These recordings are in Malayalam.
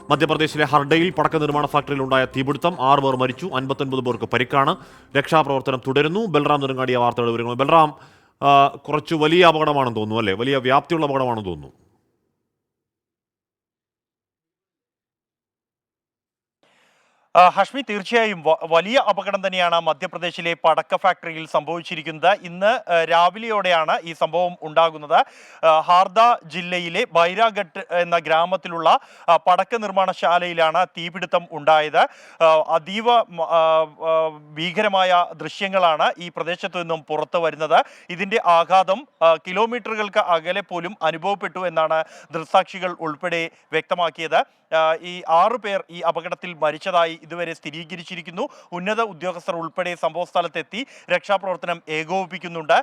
മധ്യപ്രദേശിലെ ഹർഡയിൽ പടക്ക നിർമ്മാണ ഫാക്ടറിയിൽ ഉണ്ടായ തീപിടുത്തം 6 പേർ മരിച്ചു, 59 പേർക്ക് പരിക്കാണ്. രക്ഷാപ്രവർത്തനം തുടരുന്നു. ബൽറാം നെടുങ്ങാടിയ വാർത്തയുടെ വിവരങ്ങൾ. ബൽറാം, കുറച്ച് വലിയ അപകടമാണെന്ന് തോന്നുന്നു അല്ലേ? വലിയ വ്യാപ്തിയുള്ള അപകടമാണെന്ന് തോന്നുന്നു. ഹഷ്മി, തീർച്ചയായും വലിയ അപകടം തന്നെയാണ് മധ്യപ്രദേശിലെ പടക്ക ഫാക്ടറിയിൽ സംഭവിച്ചിരിക്കുന്നത്. ഇന്ന് രാവിലെയോടെയാണ് ഈ സംഭവം ഉണ്ടാകുന്നത്. ഹാർദ ജില്ലയിലെ ബൈരാഘട്ട് എന്ന ഗ്രാമത്തിലുള്ള പടക്ക നിർമ്മാണശാലയിലാണ് തീപിടുത്തം ഉണ്ടായത്. അതീവ ഭീകരമായ ദൃശ്യങ്ങളാണ് ഈ പ്രദേശത്തു നിന്നും പുറത്തു വരുന്നത്. ഇതിന്റെ ആഘാതം കിലോമീറ്ററുകൾക്ക് അകലെ പോലും അനുഭവപ്പെട്ടു എന്നാണ് ദൃക്സാക്ഷികൾ ഉൾപ്പെടെ വ്യക്തമാക്കിയത്. ഈ 6 പേർ ഈ അപകടത്തിൽ മരിച്ചതായി ഇതുവരെ സ്ഥിരീകരിച്ചിരിക്കുന്നു. ഉന്നത ഉദ്യോഗസ്ഥർ ഉൾപ്പെടെ സംഭവസ്ഥലത്തെത്തി രക്ഷാപ്രവർത്തനം ഏകോപിപ്പിക്കുന്നുണ്ട്.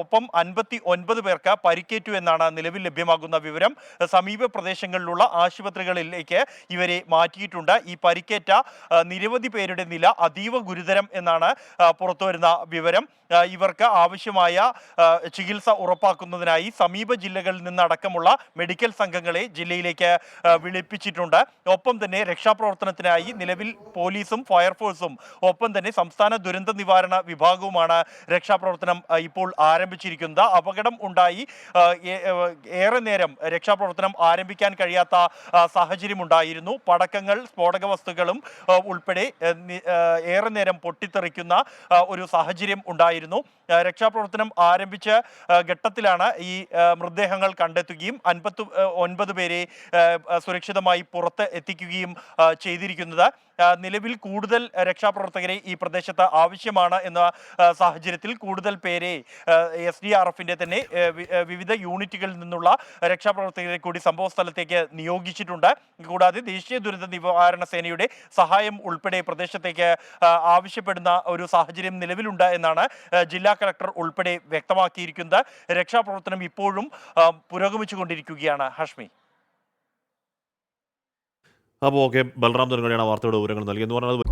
ഒപ്പം 59 പേർക്ക് പരിക്കേറ്റു എന്നാണ് നിലവിൽ ലഭ്യമാകുന്ന വിവരം. സമീപ പ്രദേശങ്ങളിലുള്ള ആശുപത്രികളിലേക്ക് ഇവരെ മാറ്റിയിട്ടുണ്ട്. ഈ പരിക്കേറ്റ നിരവധി പേരുടെ നില അതീവ ഗുരുതരം എന്നാണ് പുറത്തുവരുന്ന വിവരം. ഇവർക്ക് ആവശ്യമായ ചികിത്സ ഉറപ്പാക്കുന്നതിനായി സമീപ ജില്ലകളിൽ നിന്നടക്കമുള്ള മെഡിക്കൽ സംഘങ്ങളെ ജില്ലയിലേക്ക് വിളിപ്പിച്ചിട്ടുണ്ട്. ഒപ്പം തന്നെ രക്ഷാപ്രവർത്തനത്തിനായി നിലവിൽ പോലീസും ഫയർഫോഴ്സും ഒപ്പം തന്നെ സംസ്ഥാന ദുരന്ത നിവാരണ വിഭാഗവുമാണ് രക്ഷാപ്രവർത്തനം ഇപ്പോൾ ആരംഭിച്ചിരിക്കുന്നത്. അപകടം ഉണ്ടായി ഏറെ നേരം രക്ഷാപ്രവർത്തനം ആരംഭിക്കാൻ കഴിയാത്ത സാഹചര്യമുണ്ടായിരുന്നു. പടക്കങ്ങൾ, സ്ഫോടക വസ്തുക്കളും ഉൾപ്പെടെ ഏറെ നേരം പൊട്ടിത്തെറിക്കുന്ന ഒരു സാഹചര്യം ഉണ്ടായിരുന്നു. രക്ഷാപ്രവർത്തനം ആരംഭിച്ച ഘട്ടത്തിലാണ് ഈ മൃതദേഹങ്ങൾ കണ്ടെത്തുകയും 59 പേരെ സുരക്ഷിതമായി പുറത്ത് എത്തിക്കുകയും ചെയ്തിരിക്കുന്നത്. നിലവിൽ കൂടുതൽ രക്ഷാപ്രവർത്തകരെ ഈ പ്രദേശത്ത് ആവശ്യമാണ് എന്ന സാഹചര്യത്തിൽ കൂടുതൽ പേരെ SDRFന്റെ തന്നെ വിവിധ യൂണിറ്റുകളിൽ നിന്നുള്ള രക്ഷാപ്രവർത്തകരെ കൂടി സംഭവ സ്ഥലത്തേക്ക് നിയോഗിച്ചിട്ടുണ്ട്. കൂടാതെ ദേശീയ ദുരന്ത നിവാരണ സേനയുടെ സഹായം ഉൾപ്പെടെ പ്രദേശത്തേക്ക് ആവശ്യപ്പെടുന്ന ഒരു സാഹചര്യം നിലവിലുണ്ട് എന്നാണ് ജില്ലാ കളക്ടർ ഉൾപ്പെടെ വ്യക്തമാക്കിയിരിക്കുന്നത്. രക്ഷാപ്രവർത്തനം ഇപ്പോഴും പുരോഗമിച്ചുകൊണ്ടിരിക്കുകയാണ്. ഹഷ്മി. അപ്പോൾ ഓക്കെ, ബൽറാം നെടുങ്ങാടിയാണ് വാർത്തയുടെ വിവരങ്ങൾ നൽകിയെന്ന് പറഞ്ഞത്.